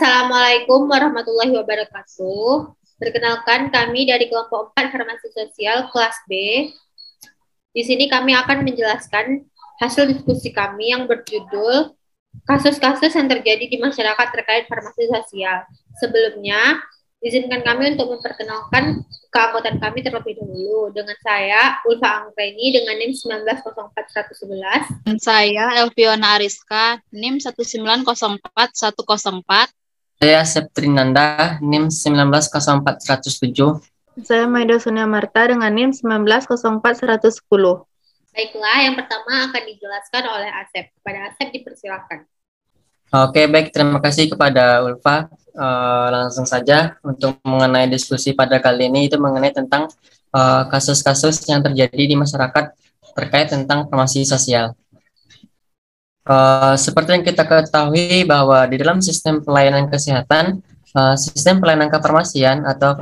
Assalamualaikum warahmatullahi wabarakatuh. Perkenalkan, kami dari kelompok 4 Farmasi Sosial kelas B. Di sini kami akan menjelaskan hasil diskusi kami yang berjudul kasus-kasus yang terjadi di masyarakat terkait farmasi sosial. Sebelumnya, izinkan kami untuk memperkenalkan keanggotaan kami terlebih dahulu. Dengan saya, Ulfa Anggreni dengan NIM 1904111. Dan saya, Elviona Ariska, NIM 1904104. Saya Septrinanda, NIM 1904107. Saya Maida Sonia Marta dengan NIM 1904110. Baiklah, yang pertama akan dijelaskan oleh Asep. Kepada Asep dipersilakan. Oke, baik. Terima kasih kepada Ulfa. Langsung saja untuk mengenai diskusi pada kali ini itu mengenai tentang kasus-kasus yang terjadi di masyarakat terkait tentang farmasi sosial. Seperti yang kita ketahui bahwa di dalam sistem pelayanan kesehatan, sistem pelayanan kefarmasian atau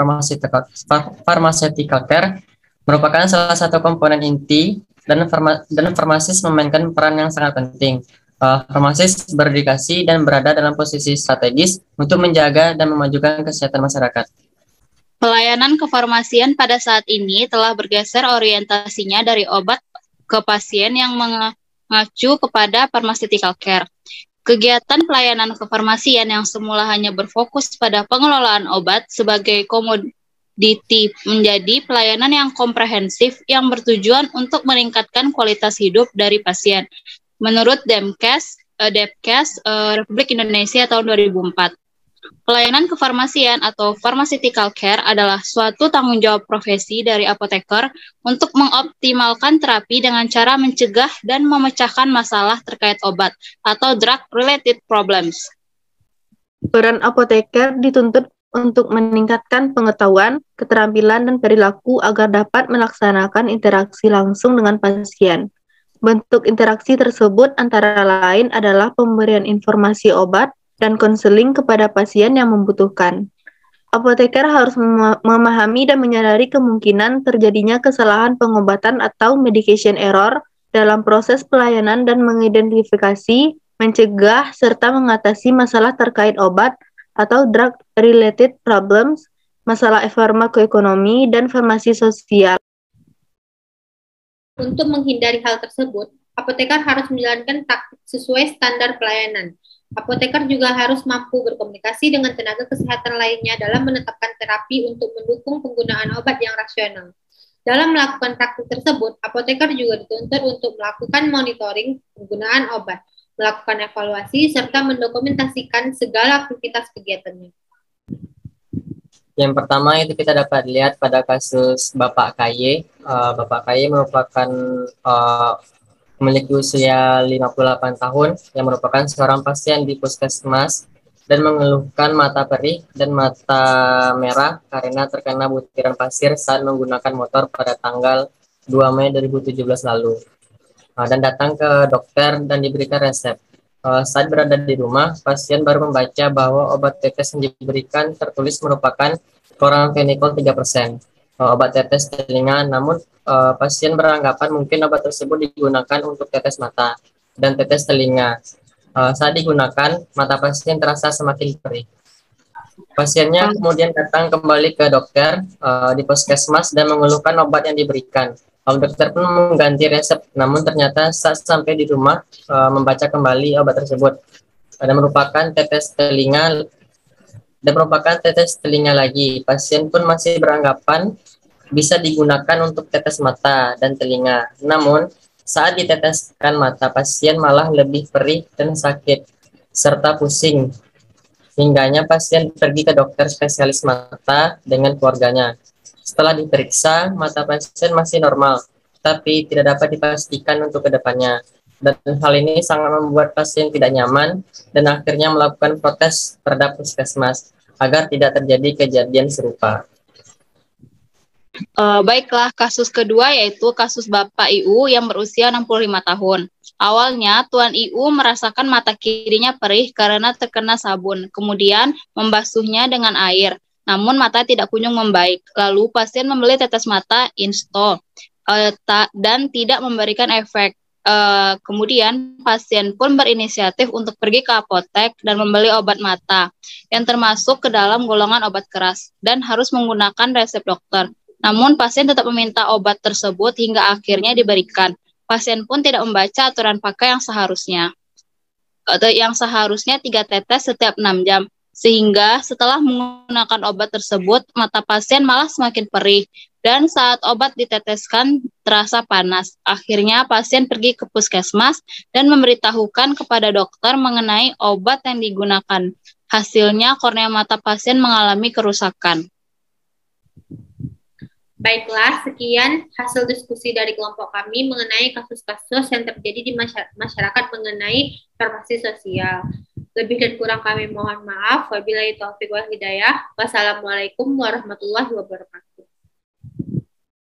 pharmaceutical care merupakan salah satu komponen inti dan farmasis memainkan peran yang sangat penting. Farmasis berdedikasi dan berada dalam posisi strategis untuk menjaga dan memajukan kesehatan masyarakat. Pelayanan kefarmasian pada saat ini telah bergeser orientasinya dari obat ke pasien yang mengacu kepada pharmaceutical care. Kegiatan pelayanan kefarmasian yang semula hanya berfokus pada pengelolaan obat sebagai komoditi menjadi pelayanan yang komprehensif yang bertujuan untuk meningkatkan kualitas hidup dari pasien. Menurut Depkes Republik Indonesia tahun 2004, pelayanan kefarmasian atau pharmaceutical care adalah suatu tanggung jawab profesi dari apoteker untuk mengoptimalkan terapi dengan cara mencegah dan memecahkan masalah terkait obat atau drug-related problems. Peran apoteker dituntut untuk meningkatkan pengetahuan, keterampilan, dan perilaku agar dapat melaksanakan interaksi langsung dengan pasien. Bentuk interaksi tersebut antara lain adalah pemberian informasi obat dan konseling kepada pasien yang membutuhkan. Apoteker harus memahami dan menyadari kemungkinan terjadinya kesalahan pengobatan atau medication error dalam proses pelayanan dan mengidentifikasi, mencegah, serta mengatasi masalah terkait obat atau drug-related problems, masalah farmakoekonomi, dan farmasi sosial. Untuk menghindari hal tersebut, apoteker harus menjalankan taktik sesuai standar pelayanan. Apoteker juga harus mampu berkomunikasi dengan tenaga kesehatan lainnya dalam menetapkan terapi untuk mendukung penggunaan obat yang rasional. Dalam melakukan praktik tersebut, apoteker juga dituntut untuk melakukan monitoring penggunaan obat, melakukan evaluasi, serta mendokumentasikan segala aktivitas kegiatannya. Yang pertama itu kita dapat lihat pada kasus Bapak KY. Bapak KY merupakan memiliki usia 58 tahun yang merupakan seorang pasien di puskesmas dan mengeluhkan mata perih dan mata merah karena terkena butiran pasir saat menggunakan motor pada tanggal 2 Mei 2017 lalu. Dan datang ke dokter dan diberikan resep. Saat berada di rumah, pasien baru membaca bahwa obat tetes yang diberikan tertulis merupakan chloramphenicol 3%. Obat tetes telinga, namun pasien beranggapan mungkin obat tersebut digunakan untuk tetes mata dan tetes telinga. Saat digunakan, mata pasien terasa semakin perih. Pasiennya kemudian datang kembali ke dokter di puskesmas dan mengeluhkan obat yang diberikan. Dokter pun mengganti resep, namun ternyata saat sampai di rumah membaca kembali obat tersebut dan merupakan tetes telinga lagi. Pasien pun masih beranggapan bisa digunakan untuk tetes mata dan telinga. Namun saat diteteskan mata, pasien malah lebih perih dan sakit serta pusing. Hingganya pasien pergi ke dokter spesialis mata dengan keluarganya. Setelah diperiksa, mata pasien masih normal, tapi tidak dapat dipastikan untuk kedepannya. Dan hal ini sangat membuat pasien tidak nyaman dan akhirnya melakukan protes terhadap puskesmas agar tidak terjadi kejadian serupa. Baiklah, kasus kedua yaitu kasus Bapak IU yang berusia 65 tahun. Awalnya, Tuan IU merasakan mata kirinya perih karena terkena sabun, kemudian membasuhnya dengan air. Namun mata tidak kunjung membaik. Lalu pasien membeli tetes mata Insto dan tidak memberikan efek. Kemudian pasien pun berinisiatif untuk pergi ke apotek dan membeli obat mata yang termasuk ke dalam golongan obat keras dan harus menggunakan resep dokter. Namun pasien tetap meminta obat tersebut hingga akhirnya diberikan. Pasien pun tidak membaca aturan pakai yang seharusnya. Yang seharusnya 3 tetes setiap 6 jam. Sehingga setelah menggunakan obat tersebut, mata pasien malah semakin perih. Dan saat obat diteteskan terasa panas. Akhirnya pasien pergi ke puskesmas dan memberitahukan kepada dokter mengenai obat yang digunakan. Hasilnya kornea mata pasien mengalami kerusakan. Baiklah, sekian hasil diskusi dari kelompok kami mengenai kasus-kasus yang terjadi di masyarakat mengenai farmasi sosial. Lebih dan kurang kami mohon maaf. Wabillahi taufiq wal hidayah. Wassalamualaikum warahmatullahi wabarakatuh.